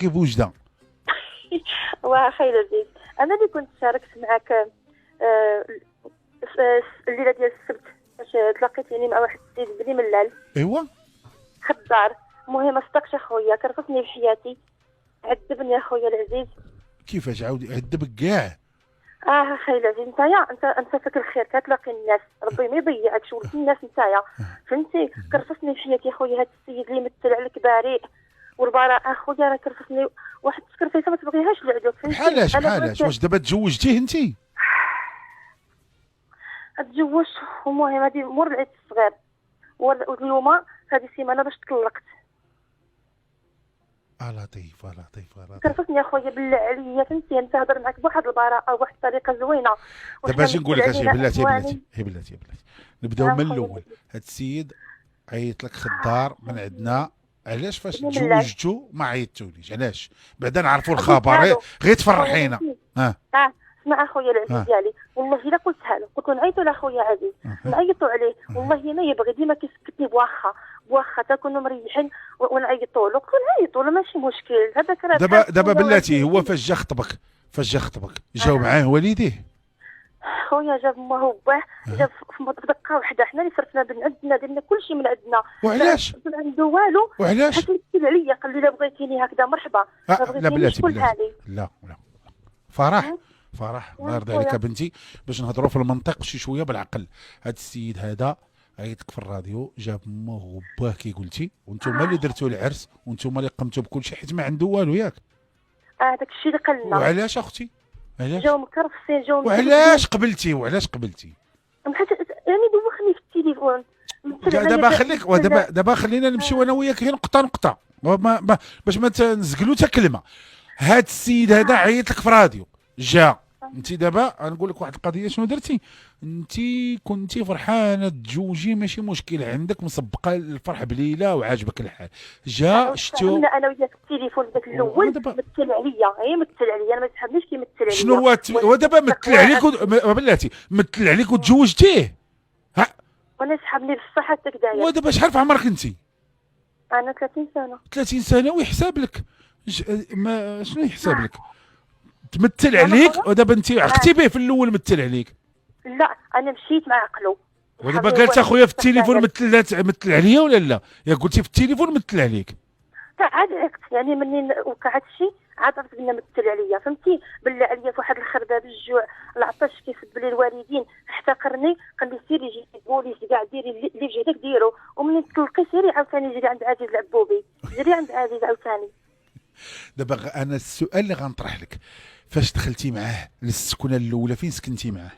باقي بوجده. واخا العزيز، انا اللي كنت شاركت معك الليله ديال السبت باش تلاقيتيني مع واحد السيد بني ملال ايوا خضار. المهم صدقش اخويا، كرفصني بحياتي، عذبني اخويا العزيز. كيفاش عاودي عذبك كاع؟ اخي العزيز، انت فيك الخير، كتلاقي الناس، ربي ما يضيعكش، ولد الناس نتايا فهمتي. كرفصني بحياتي اخويا هذا السيد اللي يمثل عليك بريء والبراءه اخويا، راه كرفصني واحد التكرفيسه ما تبغيهاش لعدوك فهمتي. بحالاش واش دابا تزوجتيه انت؟ اتزوج، المهم هذه مور العيد الصغير، واليوم هذه السيمانه باش تطلقت. لطيف لطيف لطيف. كرفصني اخويا بالله عليا فهمتي، انت هضر معك بواحد البراءه وبواحد الطريقه زوينه. دابا اجي نقول لك اجي بلاتي نبداو من الاول. هاد السيد عيط لك خضار من عندنا، علاش فاش تزوجتو ما عيطتوليش؟ علاش بعدا نعرفوا الخبر غير تفرحينا؟ اسمع اخويا العزيز ديالي، والله الا قلتها له، قلت له نعيطوا لاخويا عزيز، نعيطوا عليه، والله ما يبغي، ديما كيسكتني بواخا تكونوا مريحين ونعيطوا له. قلت له نعيطوا له ماشي مشكل، هذاك راه دابا بلاتي هو فاش جا خطبك جاو معاه والديه؟ خويا جاب امه وباه، جاب في دقه واحده، حنا اللي صرفنا من عندنا، درنا كلشي من عندنا. وعلاش؟ ما عنده والو. وعلاش؟ حيت مثل عليا، قال لي لا بغيتيني هكذا مرحبا، لا بلاتي لا فرح الله يرضي عليك بنتي، باش نهضروا في المنطق شويه بالعقل. هذا السيد هذا عيطك في الراديو، جاب امه وباه كي قلتي، وانتم اللي درتوا العرس، وانتم اللي قمتوا بكل شيء، حيت ما عنده والو ياك. داك الشيء اللي قال لنا. وعلاش اختي؟ علاش؟ جاو مكرفسين، جاو وعلاش قبلتي؟ حيت يعني دوخني في التليفون. دابا خليك، دابا خلينا نمشيو انا وياك غير نقطه باش ما تنزقلوا حتى كلمه. هاد السيد هذا عيط لك في راديو، جا انت دابا غنقول لك واحد القضيه. شنو درتي انت؟ كنتي فرحانه تزوجي ماشي مشكل، عندك مسبقه الفرح بليله وعاجبك الحال، جا شتو انا وياك في التليفون ذاك الاول مثل عليا، انا ما تحبنيش كيمثل عليا. شنو هو دابا مثل عليك بلاتي مثل عليك وتزوجتيه؟ وانا سحبني بصح حتى كدايا. ودابا شحال في عمرك انت؟ انا 30 سنه. 30 سنه ويحساب لك ما شنو يحساب لك؟ تمثل عليك، ودابا انت عقتي به في الاول مثل عليك. لا انا مشيت مع عقلو. ودابا قالت اخويا في التليفون مثل عليا ولا لا؟ يا قلتي في التليفون مثل عليك. عاد عقت يعني منين وقع هذا الشيء، عاد عرفت بلي مثل عليا فهمتي. بالله عليا في واحد الخربه بالجوع، العطش كيسب لي الوالدين، احتقرني، قال لي سيري جيبوا لي كاع ديري اللي في جهدك ديرو، ومنين تلقي سيري عاوتاني جري عند عزيز العبوبي، جري عند عزيز عاوتاني. دابا انا السؤال اللي غنطرح لك، فاش دخلتي معاه للسكنه الاولى فين سكنتي معاه؟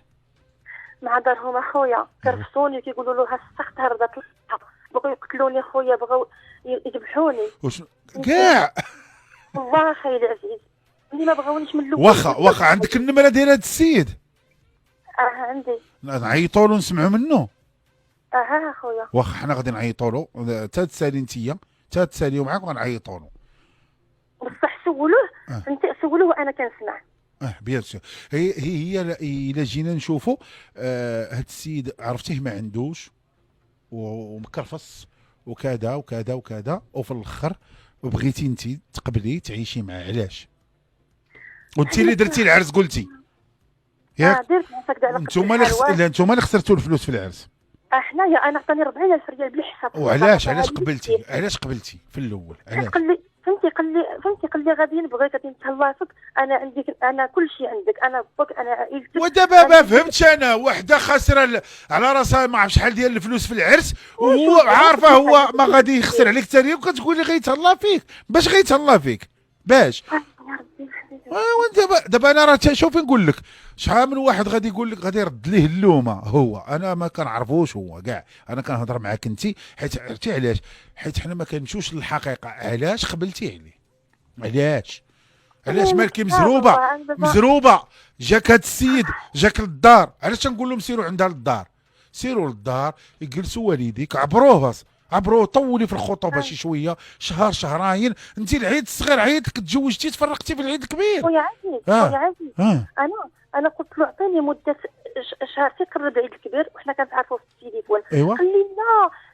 مع دارهم اخويا، كرفصوني كيقولوا له ها السخت هربت بغاو يقتلوني اخويا، بغاو يذبحوني كاع. والله اخي العزيز اللي ما بغاونيش من الاول. واخا عندك النمره ديال هذا السيد؟ عندي. نعيطوا له نسمعوا منه؟ اخويا واخا حنا غادي نعيطوا له، حتى تسالي انتيا، حتى تساليو معاك وغنعيطوا له. بصح سولوه انت، سولوه وانا كنسمع. بيان سور. هي الا جينا نشوفوا هاد السيد عرفتيه ما عندوش ومكرفص وكذا وكذا وكذا، وفي الاخر بغيتي انت تقبلي تعيشي معاه. علاش؟ وانت اللي درتي العرس قلتي ياك؟ درت هكذا على انتم اللي خسرتوا الفلوس في العرس. حنايا انا عطاني 40,000 ريال بلا حساب. وعلاش قبلتي في الاول؟ علاش؟ قال لي غادي نبغيك، غادي نتهلا فيك، انا عندك، انا كل شيء عندك، انا باك، انا عائلتك. ودابا ما فهمتش انا، وحده خاسره على راسها ما عرف شحال ديال الفلوس في العرس، وهو عارفه هو ما غادي يخسر عليك ثاني، وكتقول لي غيتهلا فيك. باش غيتهلا فيك؟ باش وانت دابا انا راه شوفي نقول لك، شحال من واحد غادي يقول لك غادي يرد ليه اللومه، هو انا ما كنعرفوش هو كاع، انا كنهضر معاك انت، حيت عرفتي علاش؟ حيت حنا ما كنمشوش للحقيقه. علاش قبلتي عليه؟ علاش مالكي مزروبه؟ جاك هاد السيد جاك للدار، علاش تنقول لهم سيروا عندها للدار؟ سيروا للدار، يجلسوا والديك، عبروه طولي في الخطوبه شي شويه، شهر شهرين. انت العيد الصغير عيطك تزوجتي، تفرقتي في العيد الكبير. خويا عزيز انا قلت له عطيني مده شهر تقرب العيد الكبير، وحنا كنتعرفوا في التليفون. أيوة. قال لي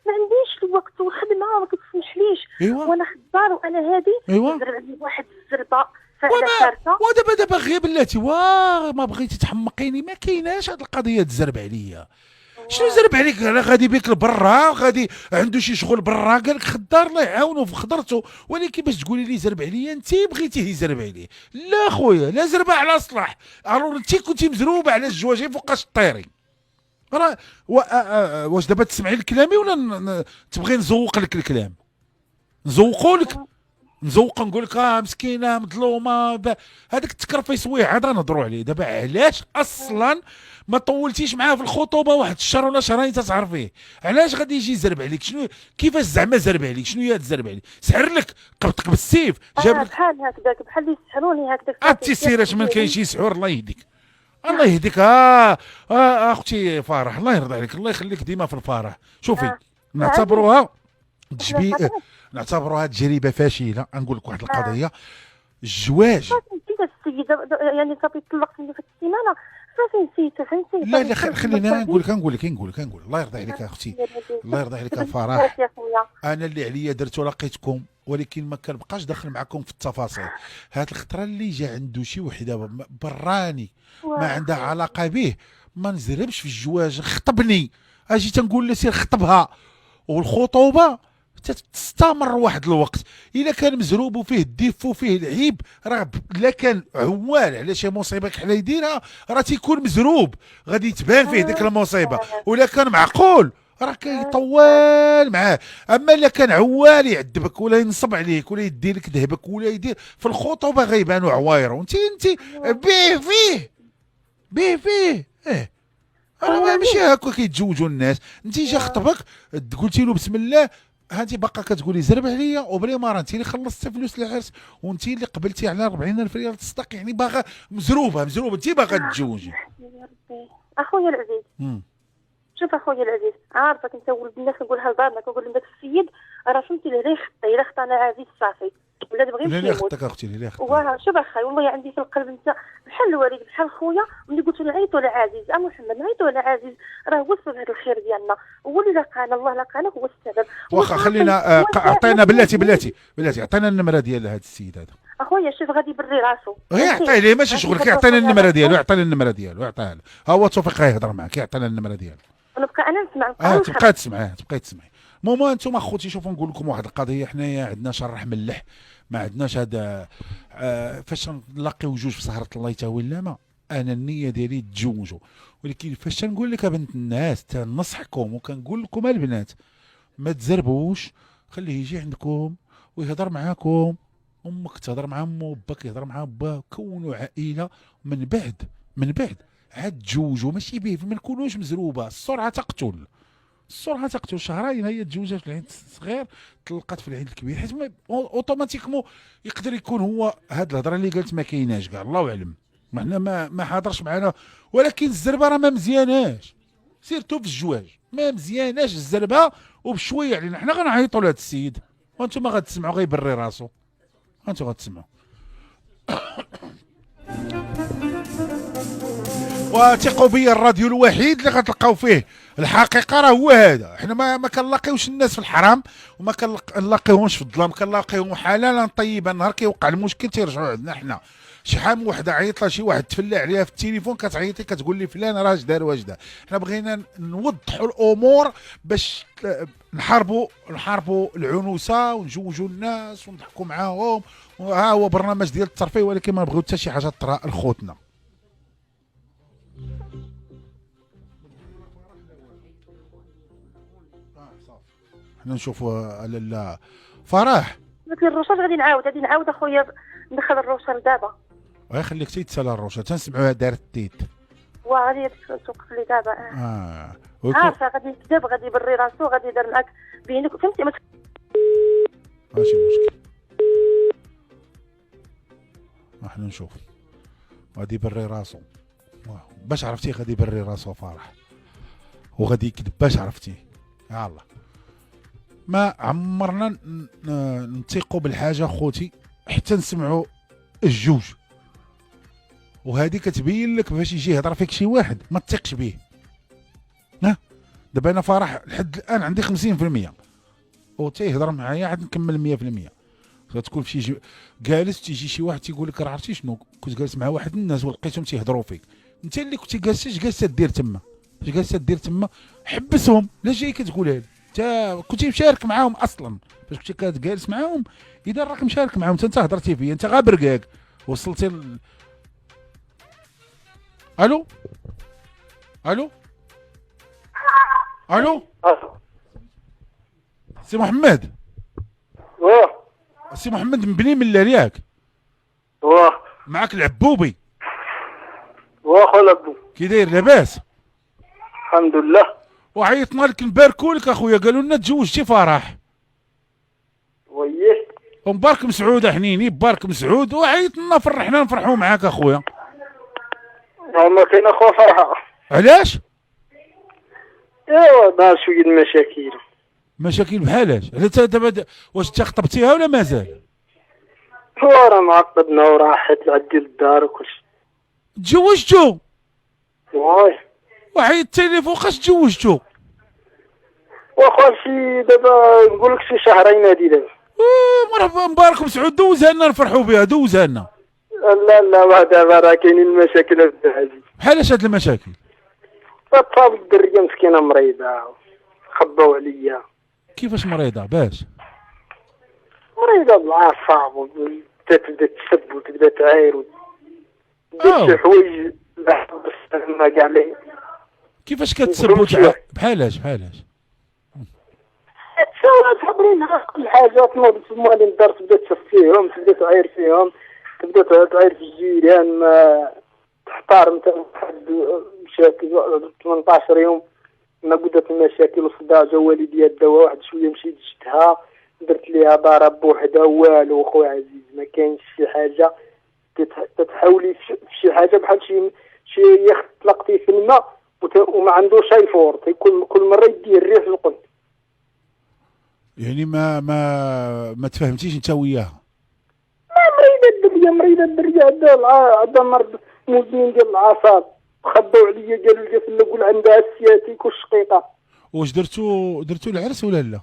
لا ما عنديش الوقت والخدمه ما كتسمحليش. ايوا وانا خدار وانا هادي ايوا زرب عندي واحد الزربه فعلا كارثه. ودابا غير بلاتي ما بغيتي تحمقيني، ما كايناش هاد القضيه تزرب عليا. شنو زرب عليك؟ انا غادي بيك لبرا، غادي عنده شي شغل برا، قال لك خدار الله يعاونو في خضرته، ولكن باش تقولي لي زرب عليا انت بغيتيه يزرب عليه. لا خويا، لا زربه على صلاح، الور انت كنتي مزروبه على الزواجين فوقاش طيري. راه واش دابا تسمعي لكلامي ولا تبغي نزوق لك الكلام؟ نزوقو لك، نزوق نقول لك مسكينه مظلومه هذاك التكرفي سويه عاد نهضروا عليه. دابا علاش اصلا ما طولتيش معاه في الخطوبه واحد الشهر ولا شهرين تتعرفيه؟ علاش غادي يجي يزرب عليك؟ شنو كيفاش زعما زرب عليك؟ شنو هي تزرب عليك؟ سحر لك، قبطك بالسيف، جاب لك بحال هكذاك، بحال اللي يسحروني هكذاك. عرفتي السيرات من كاين شي سحور. الله يهديك، الله يهديك. اختي فرح، الله يرضى عليك، الله يخليك ديما في الفرح. شوفي نعتبروها نعتبروها تجربه فاشله. نقول لك واحد القضيه، الزواج نسيت السيده يعني صافي طلقت منه في السيمانه صافي نسيته فهمتي. لا خلينا نقول لك الله يرضى عليك اختي، الله يرضى عليك فرح. انا اللي عليا درتو لقيتكم، ولكن ما كنبقاش داخل معكم في التفاصيل. هاد الخطره اللي جا عنده شي وحده براني ما عندها علاقه به، ما نزربش في الزواج. خطبني، اجي تنقول له سير خطبها، والخطوبه تستمر واحد الوقت. الا كان مزروب وفيه الدف وفيه العيب، راه لا كان عوال على شي مصيبه كحلا يديرها راه تيكون مزروب، غادي تبان فيه ديك المصيبه. ولا كان معقول راه كيطول معاه. اما الا كان عوال يعذبك ولا ينصب عليك ولا يدي لك ذهبك ولا يدير في الخطوبه غيبانوا عواير، وانت بيه فيه راه ماشي هكا كيتزوجوا الناس. انت جا خطبك قلتي له بسم الله، هانتي باقا كتقولي زرب عليا، وبلي مره انت اللي خلصتي فلوس العرس وانت اللي قبلتي على 40,000 ريال تصدق، يعني باغا مزروبه انت باغا تتزوجي. اخويا العزيز شوف اخويا العزيز، عارفك انت ولد الناس، نقولها لبعضنا كنقول لهم داك السيد راه فهمتي اللي الا خطا انا عزيز صافي ولا تبغي لا لا خطك اختي، لا خطك. واه شوف اخاي والله عندي في القلب انت بحال الوالد بحال خويا. ملي قلت له نعيطوا على عزيز محمد، نعيطوا على عزيز راه هو السبب هذا الخير ديالنا، هو اللي لقانا، الله لقانا هو السبب. واخا خلينا عطينا بلاتي عطينا النمره ديال هذا السيد هذا. اخويا شوف غادي يبري راسو، يعطيه ليه ماشي شغلك، يعطينا النمره ديالو، يعطينا النمره ديالو، يعطيها له. ها هو توفيق يهضر معك، يعطينا النمره ديالو. ونبقى انا نسمع تبقى تسمعي. المهم انتم اخوتي شوفوا نقول لكم واحد القضيه، حنايا عندنا شرح ملح، ما عندناش هذا. فاش نلاقيو جوج في سهره الله يتاوي اللامه، انا النيه ديالي تزوجوا، ولكن فاش نقول لك بنت الناس تنصحكم وكنقول لكم البنات ما تزربوش، خليه يجي عندكم ويهضر معاكم، امك تهضر مع امه، باك يهضر مع باه، كونوا عائله. من بعد عاد تزوجوا، ماشي به ما نكونوش مزروبه. السرعه تقتل، شهرين هي تزوجات في العين الصغير، طلقت في العين الكبير، حيت اوتوماتيكمون يقدر يكون هو هاد الهضره اللي قالت ما كايناش كاع، الله اعلم، حنا ما حاضرش معنا. ولكن الزربه راه ما مزياناش، سيرتو في الزواج ما مزياناش الزربه. وبشويه علينا حنا غنعيطوا لهاد السيد، وانتم غتسمعوا غيبري راسو، انتم غتسمعوا. وثقوا بيا، الراديو الوحيد اللي غتلقاو فيه الحقيقه راه هو هذا. حنا ما كنلاقيوش الناس في الحرام وما كنلاقيوهمش في الظلام، كنلاقيهم حلالا طيبا. نهار كيوقع المشكل تيرجعوا عندنا حنا. شحال من وحده عيط لها شي واحد تفلى عليها في التليفون، كتعيطي كتقول لي فلان راه اش دار واش دار. حنا بغينا نوضحوا الامور باش نحاربوا العنوسه ونجوجوا الناس ونضحكوا معاهم. ها هو برنامج ديال الترفيه، ولكن ما نبغيو حتى شي حاجه طرا لخوتنا. حنا نشوفوا لا فرح قلت لي الروشاج غادي نعاود اخويا ندخل الروشاج دابا. خليك تيتسالى الروشاج تنسمعوها دارت التيت وغادي توقف لي دابا. عارفه غادي يكذب، غادي يبري راسو، غادي يدير معاك بينك فهمتي. ماشي مشكل، حنا نشوف. غادي يبري راسو، باش عرفتي غادي يبري راسو فرح، وغادي يكذب باش عرفتي. يلا ما عمرنا نثيقوا بالحاجه خوتي حتى نسمعوا الجوج، وهذه كتبين لك باش يجي يهضر فيك شي واحد ما تثقش به. دابا انا فرح لحد الان عندي 50%، و تيهضر معايا عاد نكمل 100%. غتكون في شي جالس تيجي شي واحد تيقول لك راه عرفتي شنو، كنت جالس مع واحد الناس ولقيتهم تيهضروا فيك، انت اللي كنتي جالس اش جالسه دير تما، اش جالسه دير تما، حبسهم. لا جاي كتقولها لي انت كنتي مشارك معاهم اصلا، فاش كنتي كتجالس معاهم اذا راك مشارك معاهم انت هضرتي فيا انت غير برقاق وصلتي الو الو الو سي محمد. واه سي محمد من بني ملال ياك؟ واه معاك العبوبي. واه خويا لابو، كي داير لاباس؟ الحمد لله. وعيطنا لك نباركوا لك اخويا، قالوا لنا تزوجتي فرح وييه ومبارك مسعود حنيني، بارك مسعود، وعيطنا فرحنا نفرحوا معاك اخويا. ما كاين اخويا فرحه. علاش؟ ايوا دار شويه المشاكل. مشاكل بحالاش؟ على دابا واش انت خطبتيها ولا مازال؟ هو راه معقدنا وراحت لعندي للدار وكلشي. تزوجتو؟ واي وعيطتي لي فوقاش تزوجتو؟ واخا شي دابا نقول لك شي شهرين هادي دابا. مرحبا مبارك مسعود، دوزها لنا نفرحوا بها، دوزها لنا. لا لا دابا راه كاينين المشاكل عبد العزيز. بحالاش هاد المشاكل؟ فطاب الدريه مسكينه مريضه، خباو عليا. كيفاش مريضه؟ باش مريضه بالعصاب، تبدا تسب وتبدا تعاير أوه. شي حوايج لا بس ما كاع لي. كيفاش كتسب بحالاش؟ صابرين على كل حاجه، تنوض في موالين الدار تبدا تسب فيهم، تبدا تعاير فيهم، تبدا تعاير في الجيران، ما تحتار انت واحد مشاكل 18 يوم ما بدات المشاكل وصداع. جا والديا داو واحد شويه، مشيت شفتها درت ليها دار بوحدها والو. خويا عزيز ما كاينش شي حاجه تتحاولي في شي حاجه بحال شي يخت طلقتي في الماء وما عندوش شايفور، كل مره يديه الريح في القلب. يعني ما تفهمتيش انت وياها؟ مريضه الدريه عندها مرض مزمن ديال الاعصاب، خباو عليا قالوا لي في نقول عندها السياتيك والشقيقه. واش درتو العرس ولا لا؟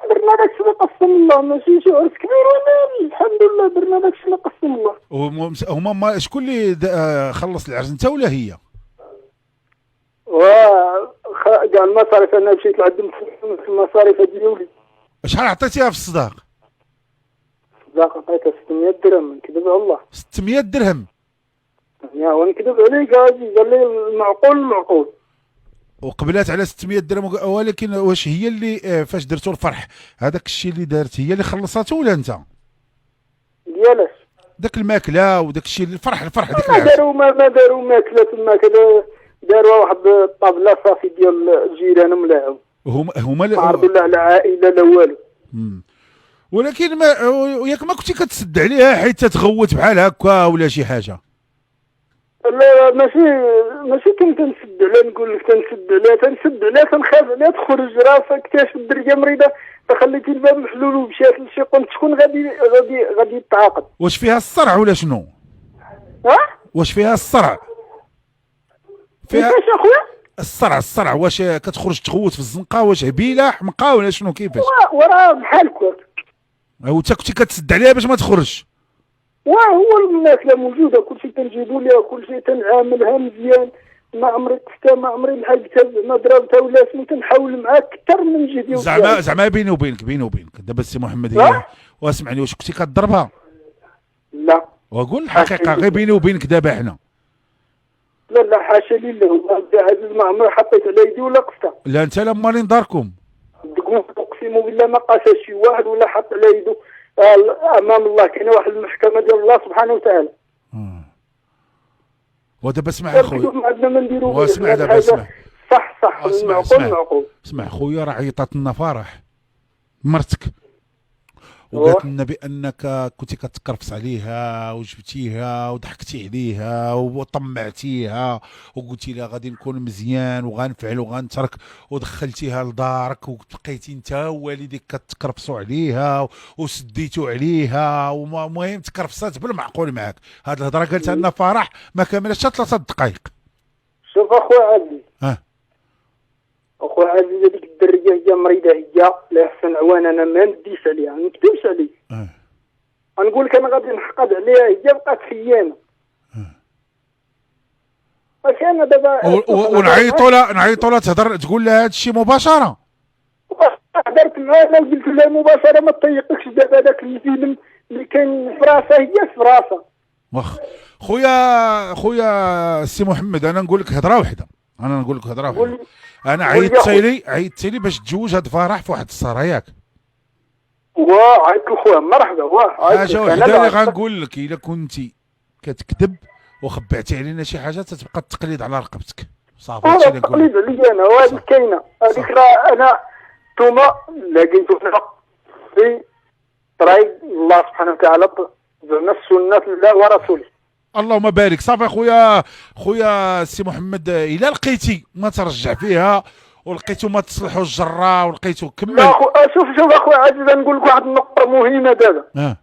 درنا داكشي اللي قسم الله، ماشي شي عرس كبير ولا الحمد لله، درنا داكشي اللي قسم الله. هما شكون اللي خلص العرس، انت ولا هي؟ كاع المصاريف انا مشيت لعندهم في المصاريف ديالي. شحال عطيتيها في الصداق؟ الصداق عطيتها 600 درهم، نكذب على الله. 600 درهم؟ يا ونكذب عليك غادي، قال لي المعقول. وقبلات على 600 درهم، ولكن واش هي اللي فاش درتو الفرح هذاك الشيء اللي دارت هي اللي خلصته ولا انت؟ ديالاش داك الماكله وداك الشيء الفرح ديك ما العرس؟ داروا ماكله تما كذا، داروا واحد الطابله صافي ديال الجيران ملاعب. هما عرضوا لا على عائله لا والو. ولكن ياك ما كنتي كتسد عليها حيت تغوت بحال هكا ولا شي حاجه؟ لا ماشي كنت نسد عليها، نقول لك تنسد عليها تنخاف عليها تخرج راسها كتاش الدريه مريضه، تخليتي الباب محلول ومشات لشي قنت شكون غادي يتعاقد. واش فيها الصرع ولا شنو؟ واش فيها الصرع؟ كيفاش اخويا؟ الصرع واش كتخرج تغوت في الزنقه، واش هبيله حمقى ولا شنو كيفاش؟ وراه بحال كور. وانت كنتي كتسد عليها باش ما تخرجش؟ هو الماكله موجوده، كلشي تنجيبو ليها، كلشي تنعاملها مزيان، ما عمري قفتها، ما عمري لحقتها، ما ضربتها ولا شنو، تنحاول معاك اكثر من جدي. زعما بيني وبينك دابا السي محمد هي واسمعني، واش كنتي كتضربها؟ لا واقول الحقيقه غير بيني وبينك دابا حنا. لا حاشا لله، عبد العزيز ما عمري حطيت على يدي ولا قفتها. لا انت لا مالين داركم اقسم بالله ما قاسى شي واحد ولا حط على يده امام الله. كاينه واحد المحكمه ديال الله سبحانه وتعالى. ودابا اسمع اخويا، عندنا ما نديرو. واسمع دابا اسمع. صح المعقول. اسمع خويا، راه عيطات لنا فرح مرتك وقالت لنا بانك كنتي كتقرفص عليها وجبتيها وضحكتي عليها وطمعتيها وقلتي لها غادي نكون مزيان وغنفعل وغنترك، ودخلتيها لدارك وبقيتي انت ووالديك كتقرفصوا عليها وسديتوا عليها، ومهم تقرفصات بالمعقول معاك. هاد الهضره قالتها لنا فرح ما كاملش حتى 3 دقائق. شوف اخويا عزيز، اخويا عزيز هذيك الدريه هي مريضه، هي لا يحسن عوان، انا ما نديش عليها، ما نكذبش عليك. غنقول لك انا غادي نحقد عليها، هي بقات خيانه. واش انا دابا ونعيطوا لها تهضر تقول لها هذا الشيء مباشره. هضرت معاها وقلت لها مباشره ما تطيقكش دابا داك الفيلم اللي كاين في راسها هي في راسها. واخ خويا السي محمد، انا نقول لك هضره واحده، انا عيطت لي باش تجوج هاد فرح في واحد الصهره ياك. عيط خويا مرحبا. حاجه وحده اللي غنقول لك، الا كنتي كتكذب وخبعتي علينا شي حاجه تتبقى التقليد على رقبتك. صافي هادشي اللي نقول لك. التقليد عليا انا، وهذه كاينه هذيك، راه انا نتوما لقيتونا في طريق الله سبحانه وتعالى، زعما السنه الله ورسوله. اللهم بارك. صافي خويا السي محمد، الا لقيتي ما ترجع فيها ولقيتو ما تصلحوا الجره ولقيتو كمل. لا شوف اخويا عزيز، نقول لك واحد النقطه مهمه دابا.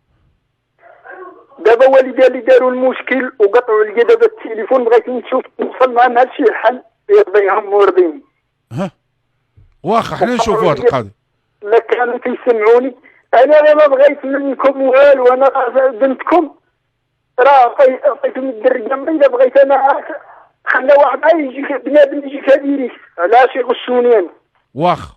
دابا والدي اللي داروا المشكل وقطعوا لي دابا التليفون، بغيت نشوف نوصل معاهم هذا الشيء حل يرضيهم ويرضيني. واخا حنا نشوفوا هذه القضيه. لا كانوا كيسمعوني، انا ما بغيت منكم والو، انا بنتكم راه عطيتهم الدريه مريضه، بغيت انا خلى واحد يجي بنادم يجي كبيريش، علاش يغشوني انا.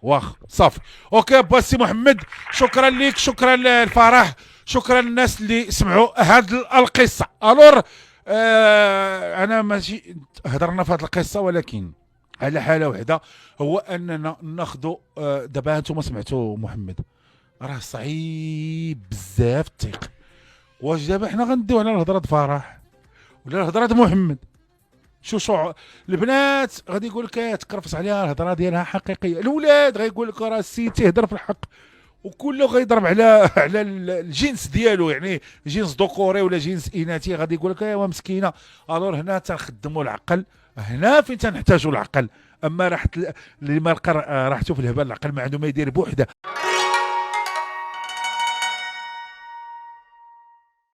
واخ صافي اوكي باسي محمد، شكرا ليك، شكرا للفرح، شكرا للناس اللي سمعوا هاد القصه. الور انا ماشي هضرنا في هاد القصه، ولكن على حاله وحده، هو اننا ناخذوا دابا انتم سمعتوا محمد، راه صعيب بزاف الثقه. واش دابا حنا غنديو على الهضره فرح ولا الهضره محمد؟ شو البنات غادي يقول لك تكرفس عليها الهضره ديالها حقيقيه، الاولاد غيقول لك راه السيد تيهضر في الحق، وكله غيضرب على الجنس ديالو، يعني جنس ذكوري ولا جنس اناثي، غادي يقول لك ايوا مسكينه. الور هنا تنخدموا العقل، هنا فين تنحتاجوا العقل. اما راحت اللي ما لقى راحته في الهبال، العقل ما عنده ما يدير بوحده.